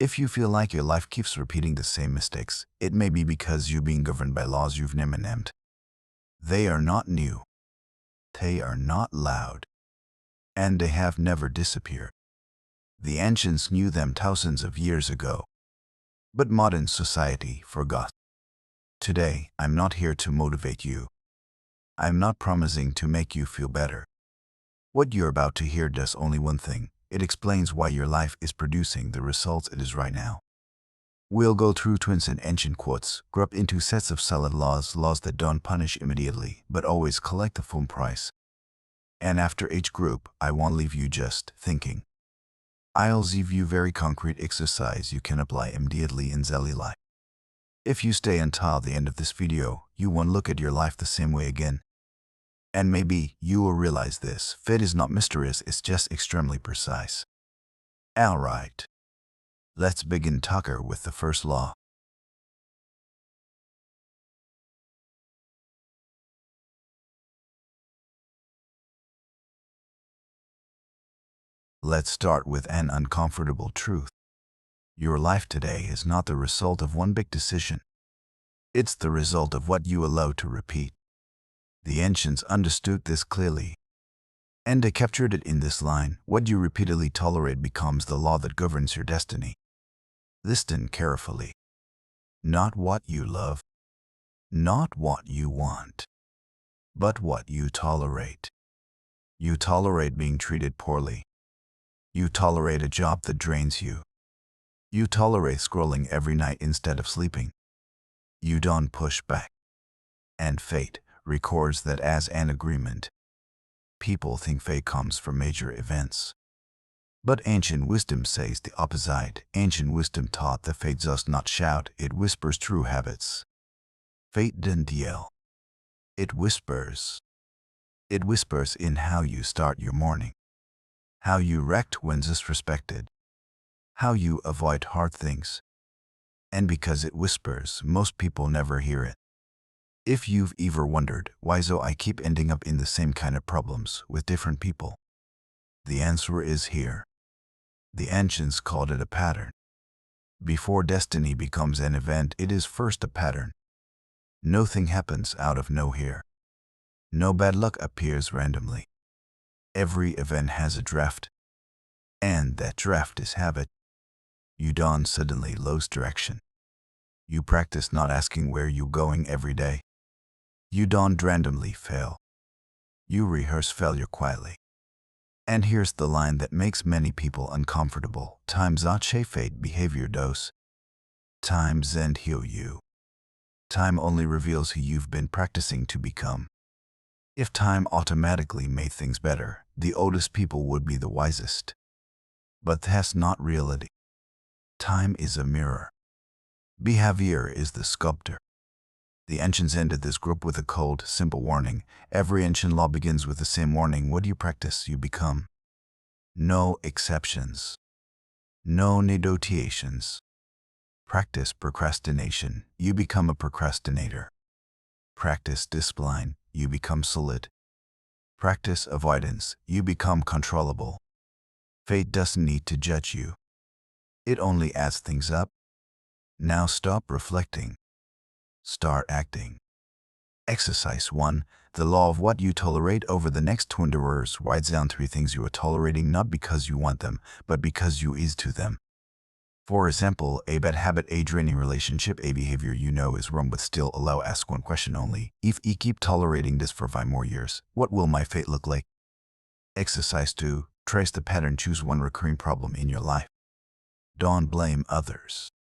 If you feel like your life keeps repeating the same mistakes, it may be because you're being governed by laws you've never named. They are not new. They are not loud. And they have never disappeared. The ancients knew them thousands of years ago. But modern society forgot. Today, I'm not here to motivate you. I'm not promising to make you feel better. What you're about to hear does only one thing. It explains why your life is producing the results it is right now. We'll go through 20 ancient quotes, group into sets of solid laws that don't punish immediately, but always collect the full price. And after each group, I won't leave you just thinking. I'll give you very concrete exercise you can apply immediately in daily life. If you stay until the end of this video, you won't look at your life the same way again. And maybe you will realize this. Fate is not mysterious, it's just extremely precise. Alright. Let's begin Tucker with the first law. Let's start with an uncomfortable truth. Your life today is not the result of one big decision. It's the result of what you allow to repeat. The ancients understood this clearly, and they captured it in this line: what you repeatedly tolerate becomes the law that governs your destiny. Listen carefully. Not what you love, not what you want, but what you tolerate. You tolerate being treated poorly. You tolerate a job that drains you. You tolerate scrolling every night instead of sleeping. You don't push back. And fate records that as an agreement. People think fate comes from major events. But ancient wisdom says the opposite. Ancient wisdom taught that fate does not shout, it whispers through habits. Fate didn't yell. It whispers. It whispers in how you start your morning, how you react when disrespected, how you avoid hard things. And because it whispers, most people never hear it. If you've ever wondered why so I keep ending up in the same kind of problems with different people, the answer is here. The ancients called it a pattern. Before destiny becomes an event, it is first a pattern. Nothing happens out of nowhere. No bad luck appears randomly. Every event has a draft, and that draft is habit. You don't suddenly lose direction. You practice not asking where you're going every day. You don't randomly fail. You rehearse failure quietly. And here's the line that makes many people uncomfortable. Times not shape fate, behavior does. Time doesn't heal you. Time only reveals who you've been practicing to become. If time automatically made things better, the oldest people would be the wisest. But that's not reality. Time is a mirror. Behavior is the sculptor. The ancients ended this group with a cold, simple warning. Every ancient law begins with the same warning: what you practice, you become. No exceptions. No negotiations. Practice procrastination, you become a procrastinator. Practice discipline, you become solid. Practice avoidance, you become controllable. Fate doesn't need to judge you. It only adds things up. Now stop reflecting. Start acting. Exercise 1. The law of what you tolerate. Over the next 20 hours, write down 3 things you are tolerating not because you want them, but because you ease to them. For example, a bad habit, a draining relationship, a behavior you know is wrong but still allow. Ask one question only. If I keep tolerating this for 5 more years, what will my fate look like? Exercise 2. Trace the pattern. Choose one recurring problem in your life. Don't blame others.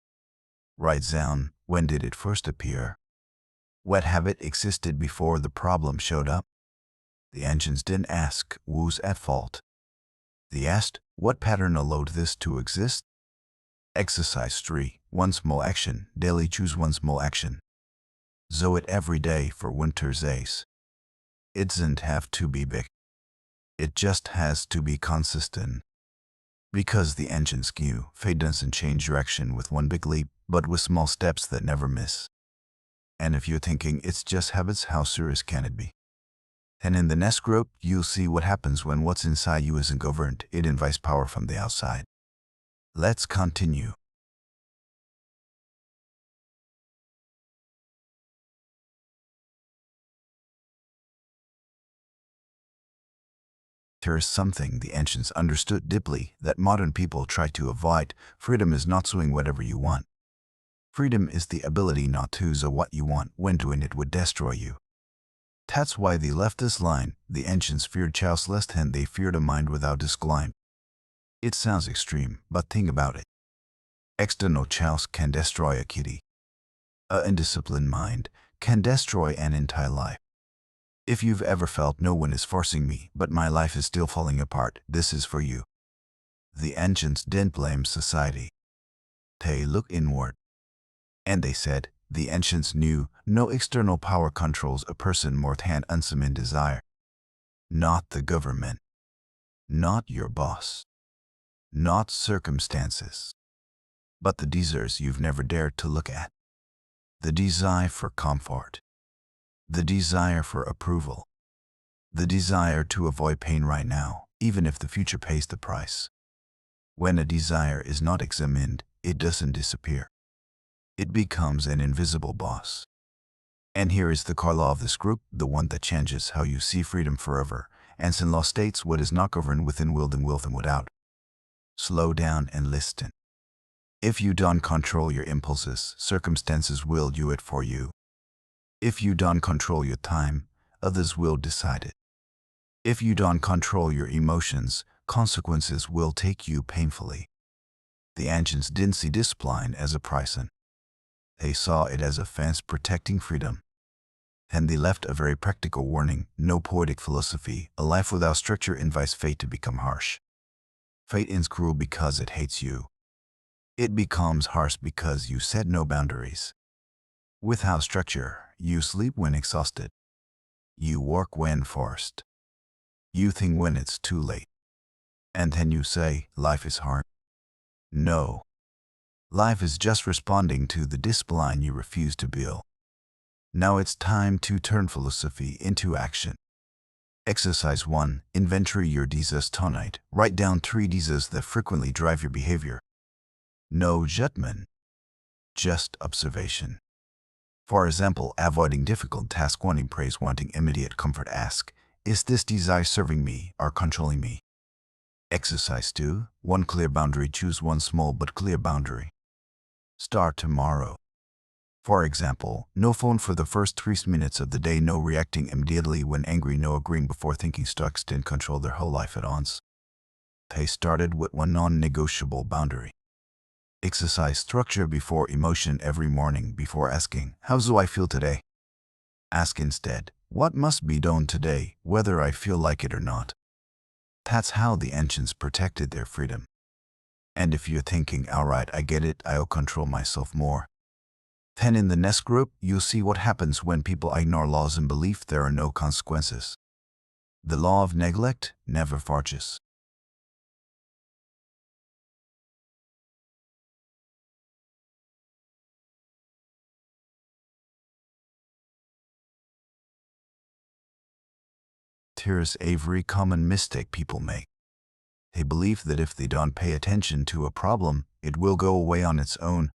Write down, when did it first appear? What habit existed before the problem showed up? The ancients didn't ask, who's at fault? They asked, what pattern allowed this to exist? Exercise 3. One small action. Daily choose one small action. Do it every day for winter's days. It doesn't have to be big. It just has to be consistent. Because the ancients knew, fate doesn't change direction with one big leap, but with small steps that never miss. And if you're thinking it's just habits, how serious can it be? And in the next group, you'll see what happens when what's inside you isn't governed. It invites power from the outside. Let's continue. There is something the ancients understood deeply that modern people try to avoid. Freedom is not doing whatever you want. Freedom is the ability not to do what you want when doing it would destroy you. That's why they left this line. The ancients feared chaos less than they feared a mind without discipline. It sounds extreme, but think about it. External chaos can destroy a kitty. An undisciplined mind can destroy an entire life. If you've ever felt no one is forcing me, but my life is still falling apart, this is for you. The ancients didn't blame society. They looked inward. And they said, the ancients knew no external power controls a person more than unsummoned desire. Not the government. Not your boss. Not circumstances. But the desires you've never dared to look at. The desire for comfort. The desire for approval. The desire to avoid pain right now, even if the future pays the price. When a desire is not examined, it doesn't disappear. It becomes an invisible boss. And here is the core law of this group, the one that changes how you see freedom forever. Ancient law states what is not governed within will then without. Slow down and listen. If you don't control your impulses, circumstances will do it for you. If you don't control your time, others will decide it. If you don't control your emotions, consequences will take you painfully. The ancients didn't see discipline as a prison. They saw it as a fence protecting freedom. And they left a very practical warning: no poetic philosophy. A life without structure invites fate to become harsh. Fate is cruel because it hates you. It becomes harsh because you set no boundaries. Without structure, you sleep when exhausted. You work when forced. You think when it's too late. And then you say, life is hard. No. Life is just responding to the discipline you refuse to build. Now it's time to turn philosophy into action. Exercise 1. Inventory your desires tonight. Write down 3 desires that frequently drive your behavior. No judgment. Just observation. For example, avoiding difficult tasks, wanting praise, wanting immediate comfort. Ask, is this desire serving me or controlling me? Exercise 2. 1 clear boundary. Choose one small but clear boundary. Start tomorrow. For example, no phone for the first 3 minutes of the day, no reacting immediately when angry, no agreeing before thinking. Stoics didn't control their whole life at once. They started with one non-negotiable boundary. Exercise structure before emotion. Every morning, before asking, how do I feel today? Ask instead, what must be done today, whether I feel like it or not? That's how the ancients protected their freedom. And if you're thinking, alright, I get it, I'll control myself more, then in the next group, you'll see what happens when people ignore laws and believe there are no consequences. The law of neglect never forges. Here's a very common mistake people make. They believe that if they don't pay attention to a problem, it will go away on its own.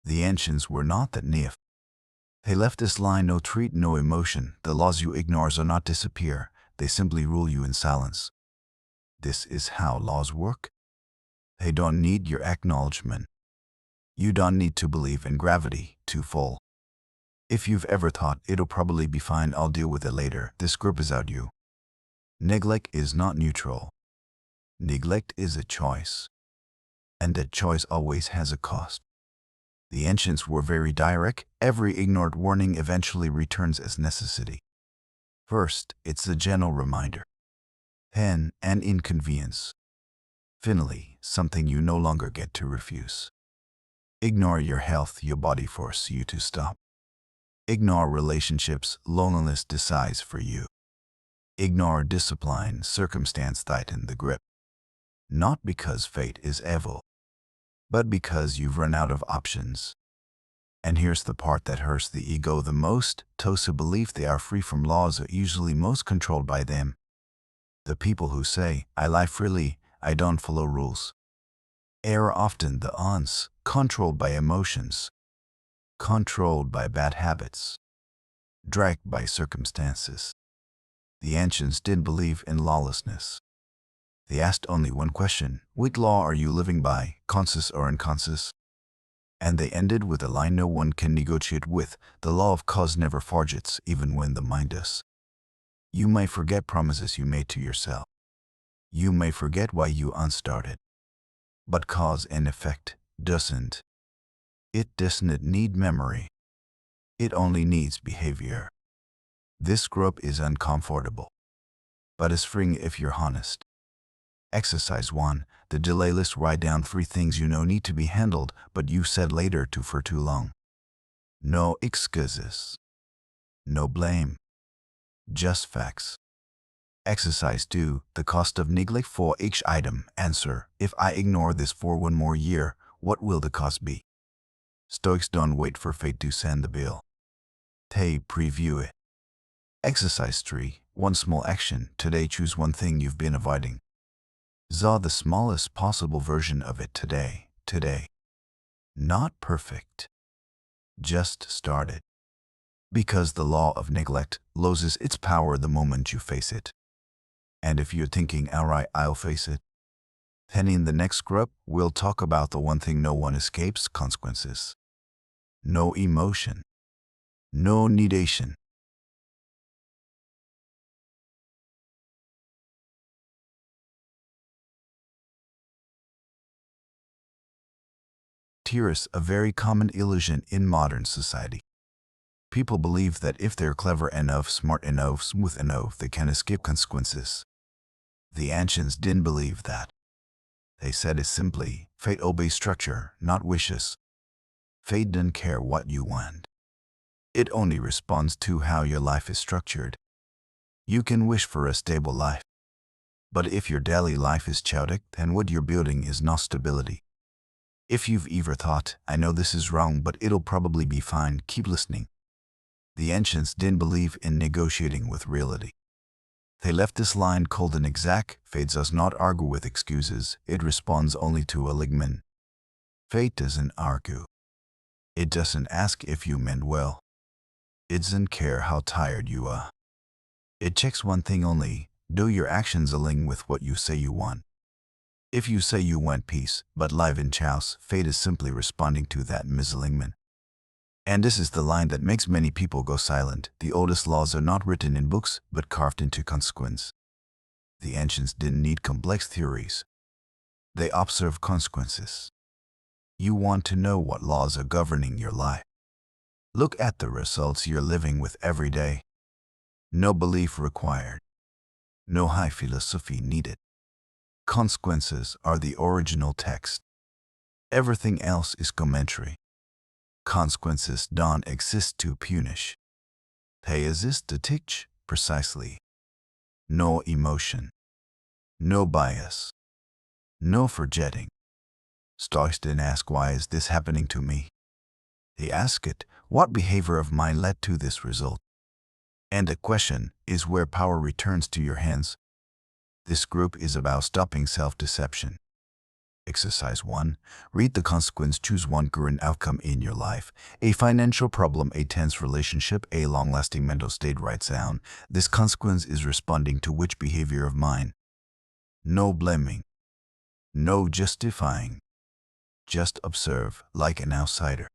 The ancients were not that naive. They left this line: no treat, no emotion. The laws you ignore do not disappear. They simply rule you in silence. This is how laws work. They don't need your acknowledgement. You don't need to believe in gravity to fall. If you've ever thought, it'll probably be fine, I'll deal with it later, this group is out you. Neglect is not neutral. Neglect is a choice. And that choice always has a cost. The ancients were very direct. Every ignored warning eventually returns as necessity. First, it's a gentle reminder. Then, an inconvenience. Finally, something you no longer get to refuse. Ignore your health, your body forces you to stop. Ignore relationships, loneliness decides for you. Ignore discipline, circumstance tighten the grip. Not because fate is evil, but because you've run out of options. And here's the part that hurts the ego the most: those who believe they are free from laws are usually most controlled by them. The people who say, I live freely, I don't follow rules, are often the ones controlled by emotions, controlled by bad habits, dragged by circumstances. The ancients didn't believe in lawlessness. They asked only one question: what law are you living by, conscious or unconscious? And they ended with a line no one can negotiate with: the law of cause never forgets, even when the mind does. You may forget promises you made to yourself. You may forget why you unstarted. But cause and effect doesn't. It doesn't need memory. It only needs behavior. This group is uncomfortable, but is freeing if you're honest. Exercise 1. The delay list. Write down 3 things you know need to be handled, but you said later to for too long. No excuses. No blame. Just facts. Exercise 2. The cost of neglect. For each item, answer: if I ignore this for one more year, what will the cost be? Stoics don't wait for fate to send the bill. They preview it. Exercise 3. One small action. Today, choose one thing you've been avoiding. The smallest possible version of it today. Not perfect. Just start it. Because the law of neglect loses its power the moment you face it. And if you're thinking, alright, I'll face it, then in the next group, we'll talk about the one thing no one escapes: consequences. No emotion. No negation. Here's a very common illusion in modern society. People believe that if they're clever enough, smart enough, smooth enough, they can escape consequences. The ancients didn't believe that. They said it simply: fate obeys structure, not wishes. Fate doesn't care what you want. It only responds to how your life is structured. You can wish for a stable life, but if your daily life is chaotic, then what you're building is not stability. If you've ever thought, I know this is wrong, but it'll probably be fine, keep listening. The ancients didn't believe in negotiating with reality. They left this line cold and exact: fate does not argue with excuses, it responds only to a ligament. Fate doesn't argue. It doesn't ask if you meant well. It doesn't care how tired you are. It checks one thing only: do your actions align with what you say you want? If you say you want peace, but live in chaos, fate is simply responding to that misalignment. And this is the line that makes many people go silent: the oldest laws are not written in books, but carved into consequence. The ancients didn't need complex theories. They observed consequences. You want to know what laws are governing your life? Look at the results you're living with every day. No belief required. No high philosophy needed. Consequences are the original text. Everything else is commentary. Consequences don't exist to punish. They exist to teach, precisely. No emotion. No bias. No forgetting. Stoics didn't ask, why is this happening to me? They ask it, what behavior of mine led to this result? And the question is where power returns to your hands. This group is about stopping self-deception. Exercise 1. Read the consequence. Choose one current outcome in your life: a financial problem, a tense relationship, a long-lasting mental state. Write down: this consequence is responding to which behavior of mine? No blaming. No justifying. Just observe, like an outsider.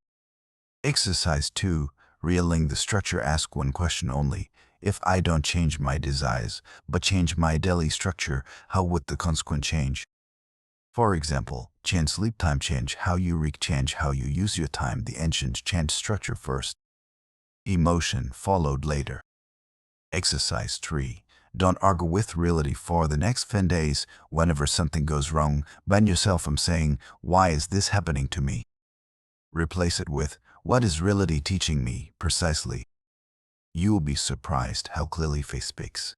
Exercise 2. Realign the structure. Ask one question only: if I don't change my desires, but change my daily structure, how would the consequence change? For example, change sleep time, change how you read, change how you use your time. The ancients changed structure first. Emotion followed later. Exercise 3. Don't argue with reality for the next 10 days. Whenever something goes wrong, ban yourself from saying, why is this happening to me? Replace it with, what is reality teaching me, precisely? You will be surprised how clearly fate speaks.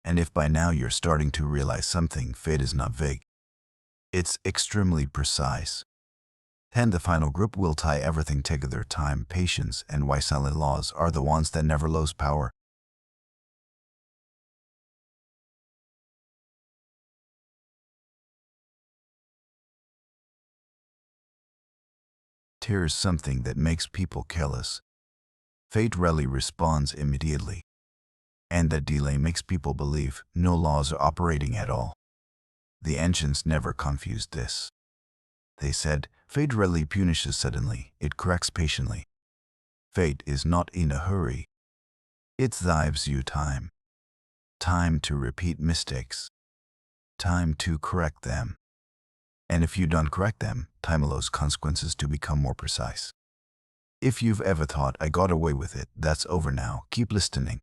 And if by now you're starting to realize something, fate is not vague. It's extremely precise. Then the final group will tie everything together: time, patience, and why silent laws are the ones that never lose power. Here's something that makes people careless. Fate rarely responds immediately. And that delay makes people believe no laws are operating at all. The ancients never confused this. They said, fate rarely punishes suddenly, it corrects patiently. Fate is not in a hurry. It gives you time. Time to repeat mistakes. Time to correct them. And if you don't correct them, time allows consequences to become more precise. If you've ever thought, I got away with it, that's over now, keep listening.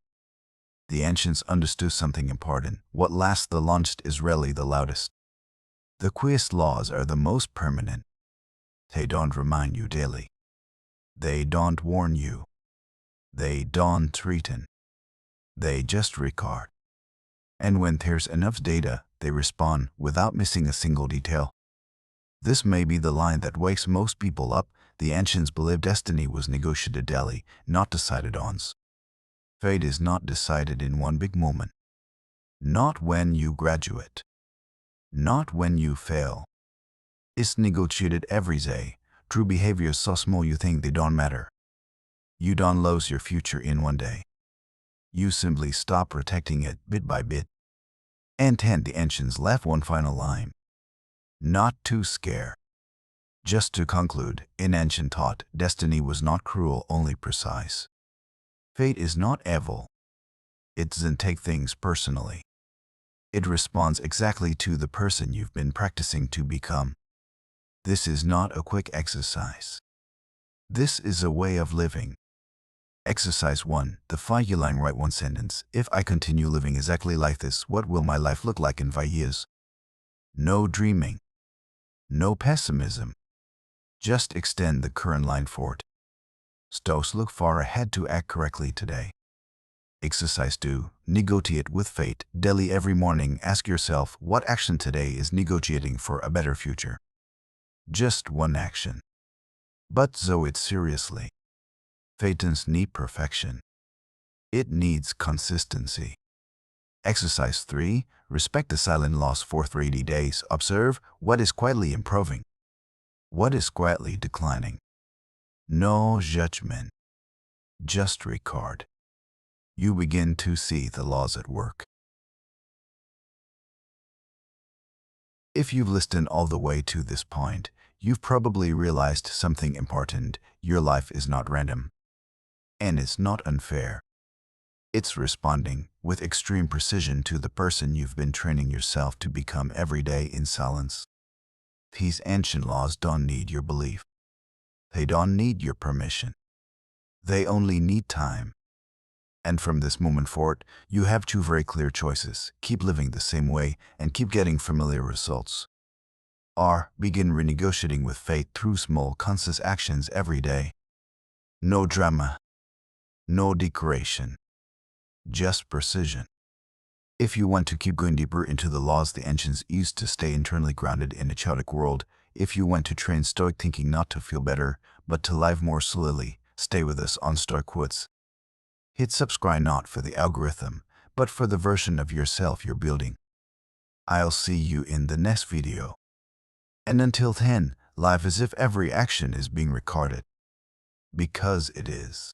The ancients understood something important. What lasts the longest is rarely the loudest. The quickest laws are the most permanent. They don't remind you daily. They don't warn you. They don't threaten. They just record. And when there's enough data, they respond without missing a single detail. This may be the line that wakes most people up. The ancients believed destiny was negotiated daily, not decided on. Fate is not decided in one big moment. Not when you graduate. Not when you fail. It's negotiated every day. True behavior is so small you think they don't matter. You don't lose your future in one day. You simply stop protecting it bit by bit. And the ancients left one final line. Not to scare. Just to conclude, in ancient thought, destiny was not cruel, only precise. Fate is not evil. It doesn't take things personally. It responds exactly to the person you've been practicing to become. This is not a quick exercise. This is a way of living. Exercise 1. Define your line. Write one sentence. If I continue living exactly like this, what will my life look like in 5 years? No dreaming. No pessimism. Just extend the current line forward. Stoics look far ahead to act correctly today. Exercise 2. Negotiate with fate. Daily every morning, ask yourself what action today is negotiating for a better future. Just one action. But do it seriously. Fate doesn't need perfection. It needs consistency. Exercise 3. Respect the silent loss for 30 days. Observe what is quietly improving. What is quietly declining. No judgment. Just record. You begin to see the laws at work. If you've listened all the way to this point, you've probably realized something important. Your life is not random. And it's not unfair. It's responding with extreme precision to the person you've been training yourself to become every day in silence. These ancient laws don't need your belief. They don't need your permission. They only need time. And from this moment forward, you have 2 very clear choices. Keep living the same way and keep getting familiar results. Or begin renegotiating with fate through small, conscious actions every day. No drama. No decoration. Just precision. If you want to keep going deeper into the laws the ancients used to stay internally grounded in a chaotic world, if you want to train Stoic thinking not to feel better, but to live more slowly, stay with us on Stoic Quotes. Hit subscribe not for the algorithm, but for the version of yourself you're building. I'll see you in the next video. And until then, live as if every action is being recorded. Because it is.